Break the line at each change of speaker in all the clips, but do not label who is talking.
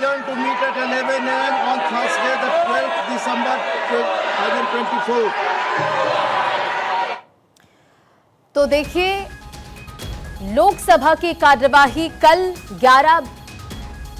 adjourned to meet at 11 a.m. on Thursday, the 12th December 2024.
तो देखिए, लोकसभा की कार्यवाही कल 11,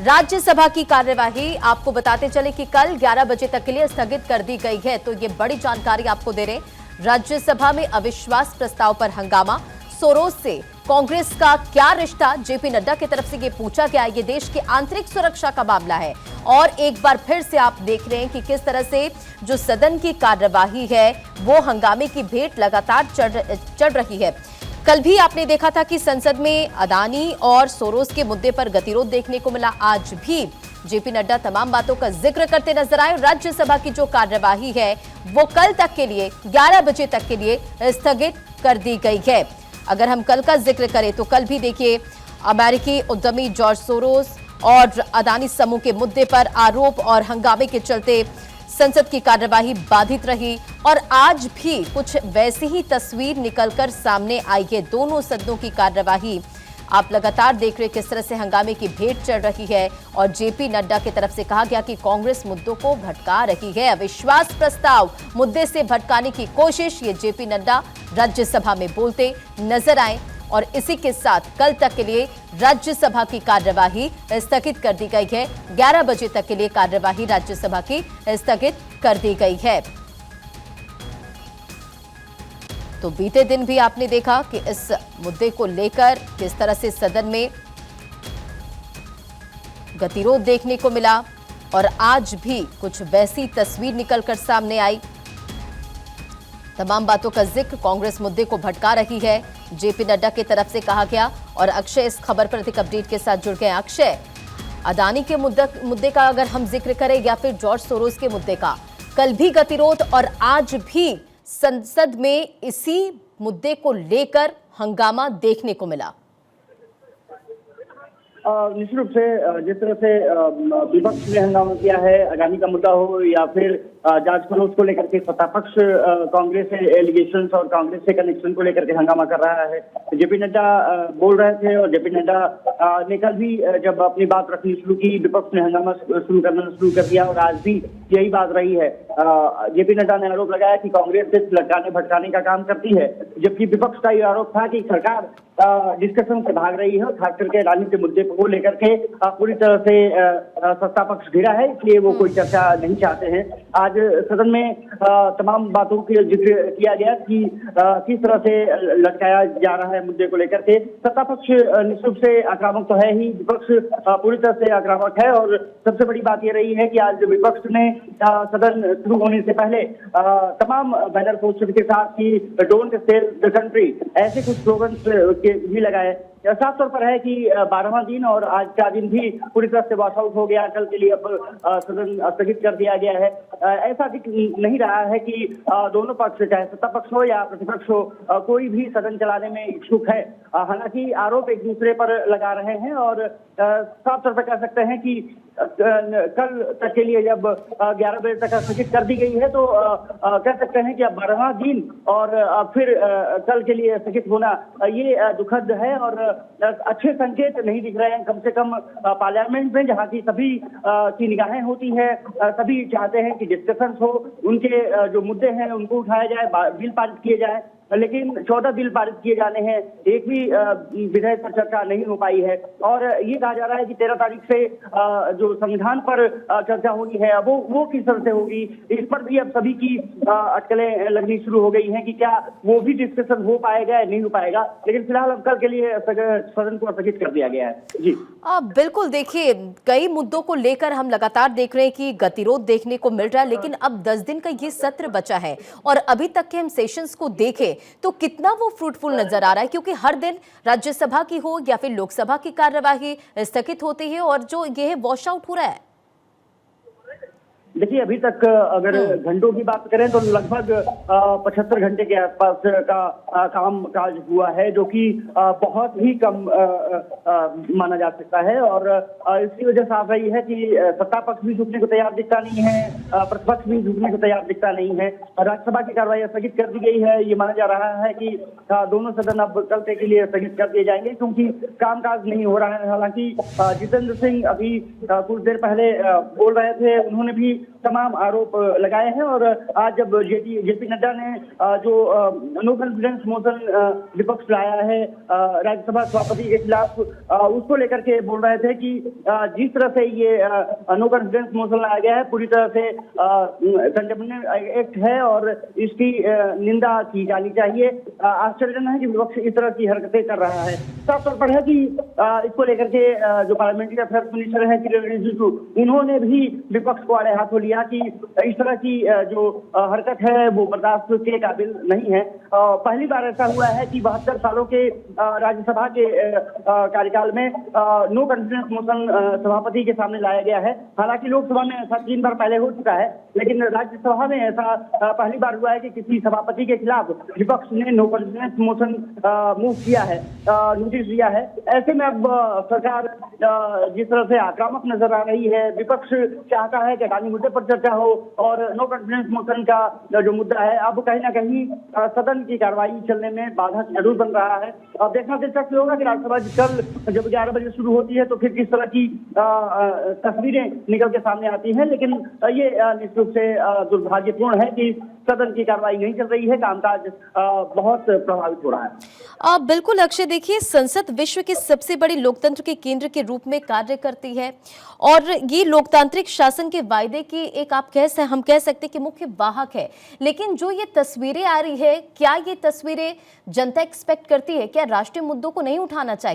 राज्यसभा की कार्यवाही आपको बताते चले कि कल 11 बजे तक के लिए स्थगित कर दी गई है। तो ये बड़ी जानकारी आपको दे रहे हैं। राज्यसभा में अविश्वास प्रस्ताव पर हंगामा, सोरोस से कांग्रेस का क्या रिश्ता, जेपी नड्डा की तरफ से ये पूछा गया। ये देश की आंतरिक सुरक्षा का मामला है और एक बार फिर से आप देख रहे हैं कि किस तरह से जो सदन की कार्यवाही है वो हंगामे की भेंट लगातार चढ़ रही है। कल भी आपने देखा था कि संसद में अदानी और सोरोस के मुद्दे पर गतिरोध देखने को मिला। आज भी जेपी नड्डा तमाम बातों का जिक्र करते नजर आए। राज्यसभा की जो कार्यवाही है वो कल तक के लिए 11 बजे तक के लिए स्थगित कर दी गई है। अगर हम कल का जिक्र करें तो कल भी देखिए, अमेरिकी उद्यमी जॉर्ज सोरोस और अदानी समूह के मुद्दे पर आरोप और हंगामे के चलते संसद की कार्यवाही बाधित रही और आज भी कुछ वैसी ही तस्वीर निकलकर सामने आई है। दोनों सदनों की कार्यवाही आप लगातार देख रहे किस तरह से हंगामे की भेंट चढ़ रही है और जेपी नड्डा की तरफ से कहा गया कि कांग्रेस मुद्दों को भटका रही है। अविश्वास प्रस्ताव मुद्दे से भटकाने की कोशिश, ये जेपी नड्डा राज्यसभा में बोलते नजर आए और इसी के साथ कल तक के लिए राज्यसभा की कार्यवाही स्थगित कर दी गई है। 11 बजे तक के लिए कार्यवाही राज्यसभा की स्थगित कर दी गई है। तो बीते दिन भी आपने देखा कि इस मुद्दे को लेकर किस तरह से सदन में गतिरोध देखने को मिला और आज भी कुछ वैसी तस्वीर निकलकर सामने आई। तमाम बातों का जिक्र कांग्रेस मुद्दे को भटका रही है, जेपी नड्डा की तरफ से कहा गया। और अक्षय इस खबर पर अधिक अपडेट के साथ जुड़ गए। अक्षय, अदानी के मुद्दे का अगर हम जिक्र करें या फिर जॉर्ज सोरोस के मुद्दे का, कल भी गतिरोध और आज भी संसद में इसी मुद्दे को लेकर हंगामा देखने को मिला।
निश्चित रूप से जिस तरह से विपक्ष ने हंगामा किया है, अदानी का मुद्दा हो या फिर जांच फरोज को लेकर के सत्ता पक्ष कांग्रेस से एलिगेशंस और कांग्रेस से कनेक्शन को लेकर के हंगामा कर रहा है। जेपी नड्डा बोल रहे थे और जेपी नड्डा ने कल भी जब अपनी बात रखनी शुरू की, विपक्ष ने हंगामा शुरू कर दिया और आज भी यही बात रही है। जेपी नड्डा ने आरोप लगाया कि कांग्रेस सिर्फ लटकाने भटकाने का काम करती है, जबकि विपक्ष का यह आरोप था कि सरकार डिस्कशन से भाग रही है, खास करके अदानी के मुद्दे को लेकर के पूरी तरह से सत्ता पक्ष घिरा है, इसलिए वो कोई चर्चा नहीं चाहते हैं। आज सदन में तमाम बातों के जिक्र किया गया कि किस तरह से लटकाया जा रहा है मुद्दे को लेकर के। सत्ता पक्ष निश्चित रूप से आक्रामक तो है ही, विपक्ष पूरी तरह से आक्रामक है और सबसे बड़ी बात यह रही है कि आज विपक्ष ने सदन शुरू होने से पहले तमाम बैनर पोस्टर के साथ कि डोंट सेल द कंट्री, ऐसे कुछ स्लोगन भी लगाए। साफ तौर पर है कि 12वां दिन और आज का दिन भी पूरी तरह से वॉश आउट हो गया। कल के लिए अब सदन स्थगित कर दिया गया है। ऐसा दिख नहीं रहा है कि दोनों पक्ष, चाहे सत्ता पक्ष हो या प्रतिपक्ष हो, कोई भी सदन चलाने में इच्छुक है। हालांकि आरोप एक दूसरे पर लगा रहे हैं और साफ तौर पर कह सकते हैं कि कल तक के लिए जब 11 बजे तक स्थगित कर दी गई है तो कह सकते हैं कि अब 12वां दिन और फिर कल के लिए स्थगित होना ये दुखद है और अच्छे संकेत नहीं दिख रहे हैं। कम से कम पार्लियामेंट में जहां की सभी की निगाहें होती है, सभी चाहते हैं कि डिस्कशन हो, उनके जो मुद्दे हैं उनको उठाया जाए, बिल पारित किए जाए, लेकिन 14 बिल पारित किए जाने हैं, एक भी विधेयक पर चर्चा नहीं हो पाई है। और ये कहा जा रहा है कि 13 तारीख से जो संविधान पर चर्चा होनी है वो किस तरह से होगी, इस पर भी अब सभी की अटकलें लगनी शुरू हो गई हैं कि क्या वो भी डिस्कशन हो पाएगा या नहीं हो पाएगा। लेकिन फिलहाल अब कल के लिए सदन को स्थगित कर दिया गया है। जी
बिल्कुल, देखिए कई मुद्दों को लेकर हम लगातार देख रहे हैं कि गतिरोध देखने को मिल रहा है, लेकिन अब 10 दिन का ये सत्र बचा है और अभी तक के हम सेशंस को देखें तो कितना वो फ्रूटफुल नजर आ रहा है, क्योंकि हर दिन राज्यसभा की हो या फिर लोकसभा की कार्यवाही स्थगित होती है और जो ये वॉश आउट हो रहा है।
देखिए, अभी तक अगर घंटों की बात करें तो लगभग 75 घंटे के आसपास का काम काज हुआ है, जो कि बहुत ही कम माना जा सकता है। और इसकी वजह साफ रही है कि सत्ता पक्ष भी झुकने को तैयार दिखता नहीं है, प्रतिपक्ष भी झुकने को तैयार दिखता नहीं है। राज्यसभा की कार्रवाई स्थगित कर दी गई है। ये माना जा रहा है कि दोनों सदन अब कल तक के लिए स्थगित कर दिए जाएंगे, क्योंकि कामकाज नहीं हो रहा है। हालांकि जितेंद्र सिंह अभी कुछ देर पहले बोल रहे थे, उन्होंने भी तमाम आरोप लगाए हैं। और आज जब जेपी नड्डा ने जो नो कॉन्फिडेंस मोशन विपक्ष लाया है राज्यसभा सभापति के खिलाफ, उसको लेकर के बोल रहे थे कि जिस तरह से ये नो कॉन्फिडेंस मोशन लाया गया है, पूरी तरह से कंटेम्प्ट एक्ट है और इसकी निंदा की जानी चाहिए। आश्चर्यजनक है कि विपक्ष इस तरह की हरकतें कर रहा है। साफ तौर पर है कि इसको लेकर के जो पार्लियामेंट्री अफेयर्स मिनिस्टर है किरण रिजिजू, उन्होंने भी विपक्ष को आड़े हाथों लिया कि इस तरह की जो हरकत है वो बर्दाश्त के काबिल नहीं है। पहली बार ऐसा हुआ है कि 72 सालों के राज्यसभा के कार्यकाल में नो कॉन्फिडेंस मोशन सभापति के सामने लाया गया है। हालांकि लोकसभा में ऐसा 3 बार पहले हो चुका है, लेकिन राज्यसभा में ऐसा पहली बार हुआ है कि किसी सभापति के खिलाफ विपक्ष ने नो कॉन्फिडेंस मोशन मूव किया है, नोटिस दिया है। ऐसे में अब सरकार जिस तरह से आक्रामक नजर आ रही है, विपक्ष चाहता है कि अडानी मुद्दे पर चर्चा हो और नो कॉन्फिडेंस मोशन का जो मुद्दा है अब कहीं ना कहीं सदन की कार्रवाई चलने में बाधक जरूर बन रहा है। अब देखना दिलचस्प होगा कि राज्यसभा कल जब 11 बजे शुरू होती है तो फिर किस तरह की तस्वीरें निकल के सामने आती हैं। लेकिन ये निश्चित रूप से दुर्भाग्यपूर्ण है कि सदन की कार्रवाई नहीं चल रही है, कामकाज बहुत प्रभावित हो रहा है।
बिल्कुल अक्षय, देखिए संसद विश्व के सबसे बड़े लोकतंत्र के केंद्र के रूप में कार्य करती है और ये लोकतांत्रिक शासन के वायदे की एक हम कह सकते हैं कि मुख्य वाहक है। लेकिन जो ये तस्वीरें आ रही है, क्या ये तस्वीरें जनता एक्सपेक्ट करती है? क्या राष्ट्रीय मुद्दों को नहीं उठाना चाहिए?